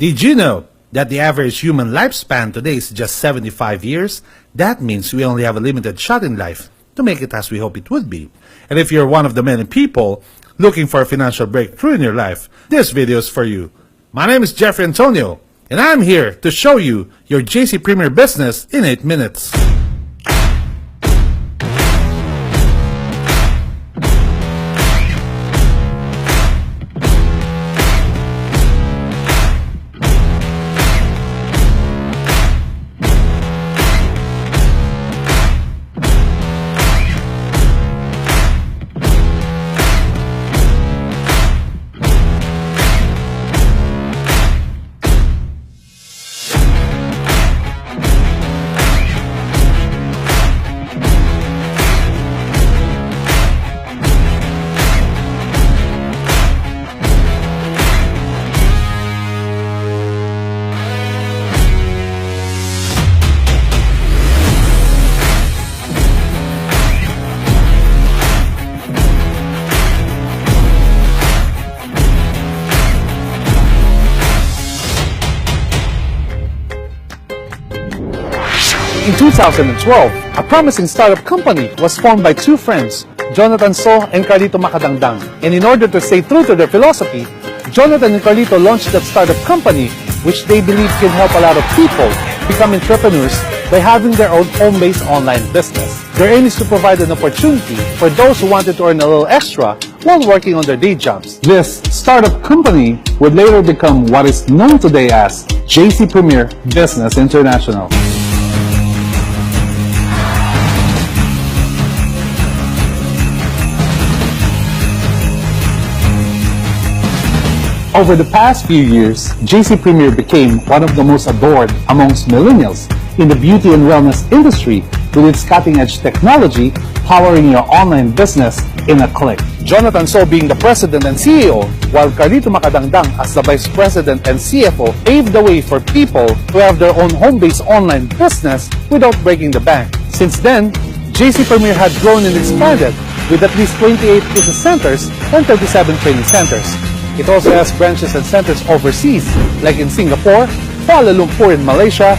Did you know that the average human lifespan today is just 75 years? That means we only have a limited shot in life to make it as we hope it would be. And if you're one of the many people looking for a financial breakthrough in your life, this video is for you. My name is Jeffrey Antonio, and I'm here to show you your JC Premier business in 8 minutes. In 2012, a promising startup company was formed by two friends, Jonathan So and Carlito Macadangdang. And in order to stay true to their philosophy, Jonathan and Carlito launched that startup company, which they believe can help a lot of people become entrepreneurs by having their own home-based online business. Their aim is to provide an opportunity for those who wanted to earn a little extra while working on their day jobs. This startup company would later become what is known today as JC Premier Business International. Over the past few years, JC Premier became one of the most adored amongst millennials in the beauty and wellness industry with its cutting-edge technology powering your online business in a click. Jonathan So being the president and CEO, while Carlito Macadangdang as the vice president and CFO paved the way for people to have their own home-based online business without breaking the bank. Since then, JC Premier had grown and expanded with at least 28 business centers and 37 training centers. It also has branches and centers overseas, like in Singapore, Kuala Lumpur in Malaysia,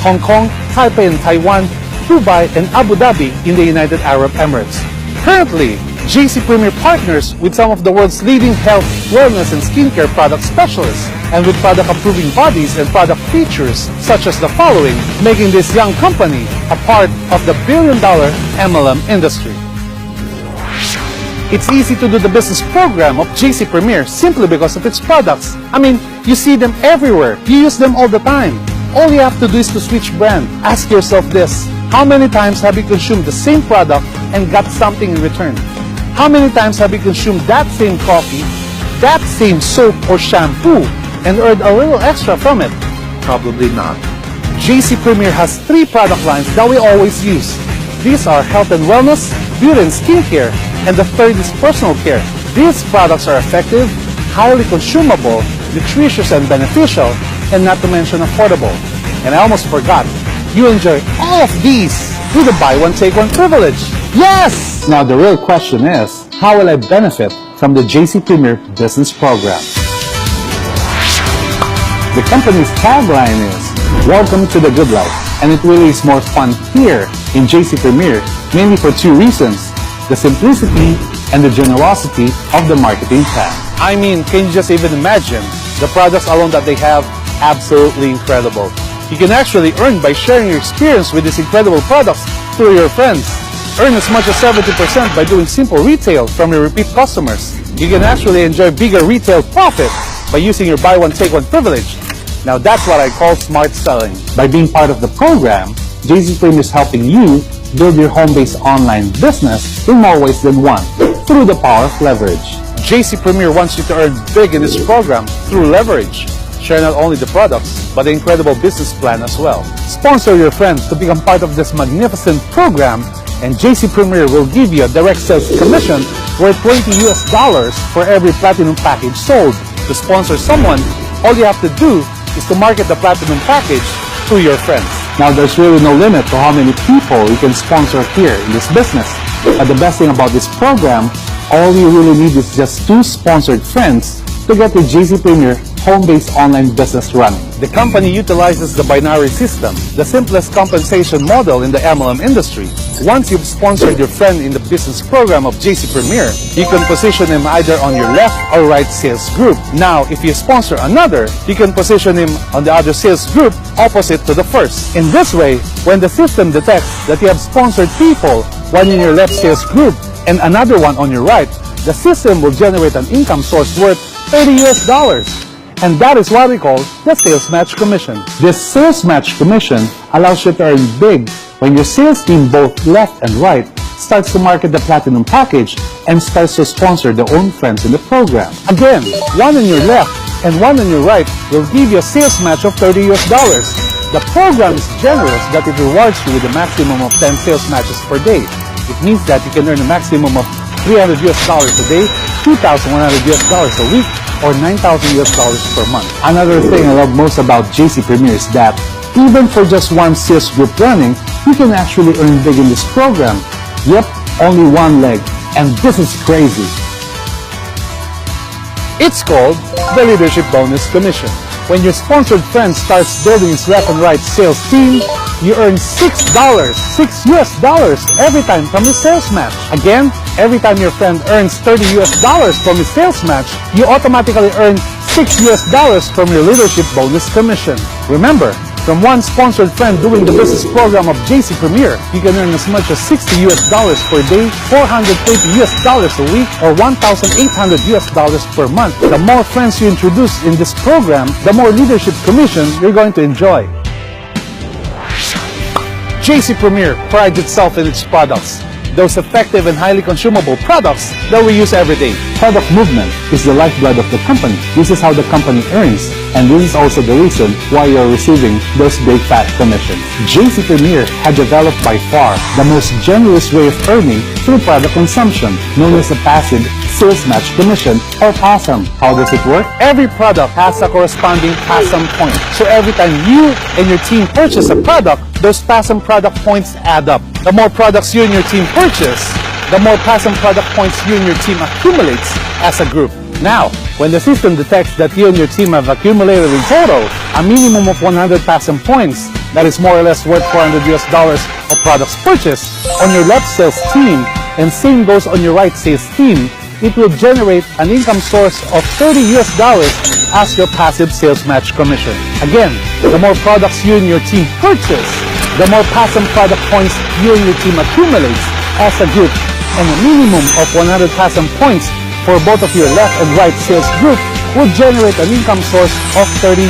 Hong Kong, Taipei in Taiwan, Dubai, and Abu Dhabi in the United Arab Emirates. Currently, JC Premier partners with some of the world's leading health, wellness, and skincare product specialists, and with product-approving bodies and product features such as the following, making this young company a part of the billion-dollar MLM industry. It's easy to do the business program of JC Premier simply because of its products. I mean, you see them everywhere. You use them all the time. All you have to do is to switch brand. Ask yourself this: how many times have you consumed the same product and got something in return? How many times have you consumed that same coffee, that same soap or shampoo, and earned a little extra from it? Probably not. JC Premier has 3 product lines that we always use. These are health and wellness, beauty and skincare, and the third is personal care. These products are effective, highly consumable, nutritious and beneficial, and not to mention affordable. And I almost forgot, you enjoy all of these with the buy one take one privilege. Yes! Now the real question is, how will I benefit from the JC Premier Business Program? The company's tagline is, "Welcome to the good life." And it really is more fun here in JC Premier, mainly for 2 reasons: the simplicity and the generosity of the marketing plan. I mean, can you just even imagine? The products alone that they have, absolutely incredible. You can actually earn by sharing your experience with these incredible products through your friends. Earn as much as 70% by doing simple retail from your repeat customers. You can actually enjoy bigger retail profit by using your buy one take one privilege. Now that's what I call smart selling. By being part of the program, JC Premier is helping you build your home-based online business in more ways than one, through the power of leverage. JC Premier wants you to earn big in this program through leverage. Share not only the products, but the incredible business plan as well. Sponsor your friends to become part of this magnificent program, and JC Premier will give you a direct sales commission worth $20 for every platinum package sold. To sponsor someone, all you have to do is to market the platinum package to your friends. Now, there's really no limit to how many people you can sponsor here in this business. And the best thing about this program, all you really need is just 2 sponsored friends to get the JC Premier home-based online business running. The company utilizes the binary system, the simplest compensation model in the MLM industry. Once you've sponsored your friend in the business program of JC Premier, you can position him either on your left or right sales group. Now, if you sponsor another, you can position him on the other sales group opposite to the first. In this way, when the system detects that you have sponsored people, one in your left sales group and another one on your right, the system will generate an income source worth $30. And that is what we call the sales match commission. This sales match commission allows you to earn big when your sales team, both left and right, starts to market the platinum package and starts to sponsor their own friends in the program. Again, one on your left and one on your right will give you a sales match of $30. The program is generous that it rewards you with a maximum of 10 sales matches per day. It means that you can earn a maximum of $300 a day, $2,100 a week, or $9,000 per month. Another thing I love most about JC Premier is that even for just one sales group running, you can actually earn big in this program. Yep, only one leg, and this is crazy. It's called the Leadership Bonus Commission. When your sponsored friend starts building his left and right sales team, you earn $6 every time from his sales match. Again, every time your friend earns $30 from his sales match, you automatically earn $6 from your Leadership Bonus Commission. Remember, from one sponsored friend doing the business program of JC Premier, you can earn as much as $60 per day, $430 a week, or $1,800 per month. The more friends you introduce in this program, the more leadership commission you're going to enjoy. JC Premier prides itself in its products, those effective and highly consumable products that we use every day. Product movement is the lifeblood of the company. This is how the company earns, and this is also the reason why you're receiving those big fat commissions. JC Premier had developed by far the most generous way of earning through product consumption, known as a passive sales match commission, or PASM. How does it work? Every product has a corresponding PASM point. So every time you and your team purchase a product, those PASM product points add up. The more products you and your team purchase, the more PASM product points you and your team accumulates as a group. Now, when the system detects that you and your team have accumulated in total a minimum of 100 PASM points, that is more or less worth $400 of products purchased on your left sales team, and same goes on your right sales team, it will generate an income source of $30 as your passive sales match commission. Again, the more products you and your team purchase, the more PASM product points you and your team accumulates as a group, and a minimum of 100 PASM points for both of your left and right sales group will generate an income source of $30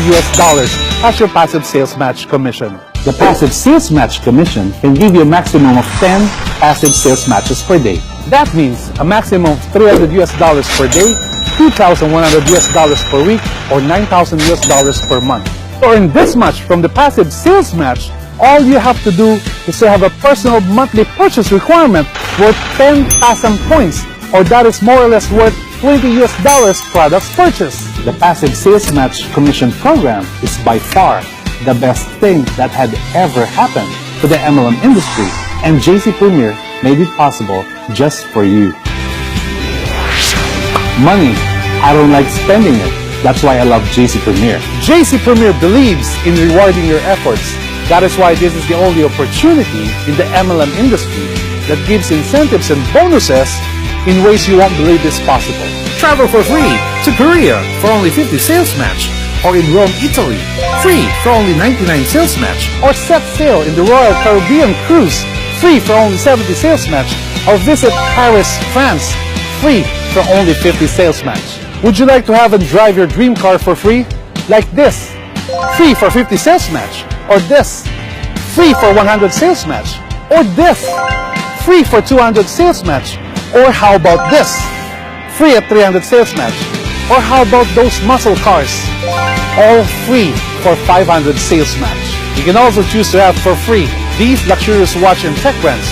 as your passive sales match commission. The passive sales match commission can give you a maximum of 10 passive sales matches per day. That means a maximum of $300 per day, $2,100 per week, or $9,000 per month. To earn this much from the passive sales match, all you have to do is to have a personal monthly purchase requirement worth 10 PASM points, or that is more or less worth $20 products purchased. The passive sales match commission program is by far the best thing that had ever happened to the MLM industry, and JC Premier made it possible just for you. Money, I don't like spending it. That's why I love JC Premier. JC Premier believes in rewarding your efforts. That is why this is the only opportunity in the MLM industry that gives incentives and bonuses in ways you won't believe is possible. Travel for free to Korea for only 50 sales match, or in Rome, Italy, free for only 99 sales match, Or set sail in the Royal Caribbean cruise, free for only 70 sales match, or visit Paris, France, free for only 50 sales match. Would you like to have and drive your dream car for free? Like this, free for 50 sales match, or this, free for 100 sales match, or this, free for 200 sales match, or how about this, free at 300 sales match, or how about those muscle cars, all free for 500 sales match. You can also choose to have for free these luxurious watch and tech brands,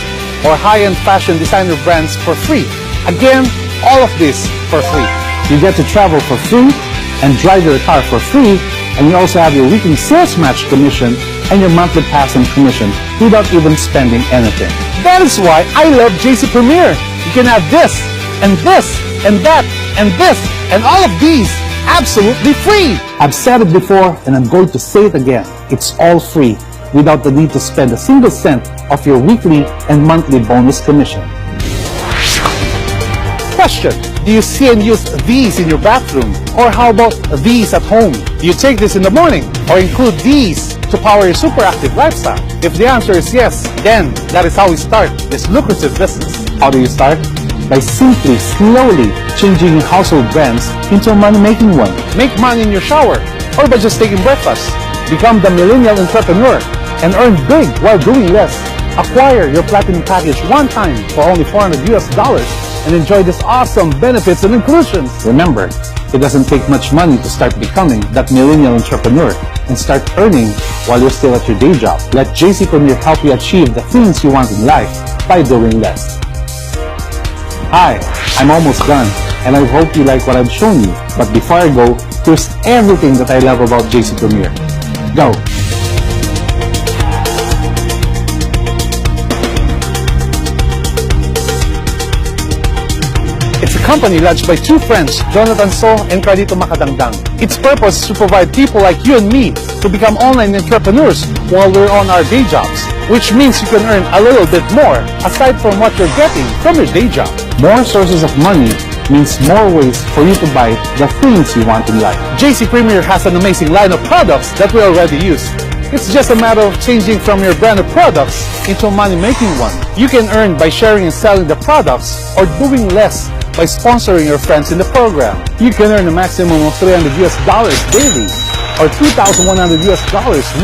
or high-end fashion designer brands for free. Again, all of this for free. You get to travel for free and drive your car for free, and you also have your weekly sales match commission and your monthly PASM commission without even spending anything. That is why I love JC Premier. You can have this, and this, and that, and this, and all of these absolutely free. I've said it before and I'm going to say it again. It's all free without the need to spend a single cent of your weekly and monthly bonus commission. Question: do you see and use these in your bathroom? Or how about these at home? Do you take this in the morning or include these to power your super active lifestyle? If the answer is yes, then that is how we start this lucrative business. How do you start? By simply, slowly changing your household brands into a money-making one. Make money in your shower or by just taking breakfast. Become the millennial entrepreneur and earn big while doing less. Acquire your platinum package one time for only $400 and enjoy these awesome benefits and inclusions. Remember, it doesn't take much money to start becoming that millennial entrepreneur and start earning while you're still at your day job. Let JC Premier help you achieve the things you want in life by doing less. Hi, I'm almost done and I hope you like what I've shown you. But before I go, here's everything that I love about JC Premier. Go! It's a company launched by two friends, Jonathan So and Carlito Macadangdang. Its purpose is to provide people like you and me to become online entrepreneurs while we're on our day jobs, which means you can earn a little bit more aside from what you're getting from your day job. More sources of money means more ways for you to buy the things you want in life. JC Premier has an amazing line of products that we already use. It's just a matter of changing from your brand of products into a money-making one. You can earn by sharing and selling the products or doing less by sponsoring your friends in the program. You can earn a maximum of $300 daily, or $2,100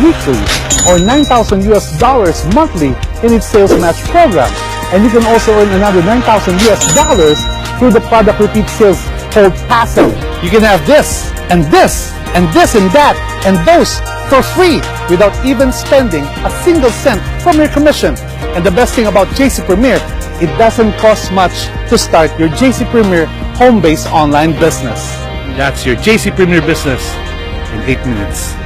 weekly, or $9,000 monthly in its sales match program. And you can also earn another $9,000 through the product repeat sales called Passive. You can have this, and this, and this, and that, and those for free without even spending a single cent from your commission. And the best thing about JC Premier, it doesn't cost much to start your JC Premier home-based online business. That's your JC Premier business in 8 minutes.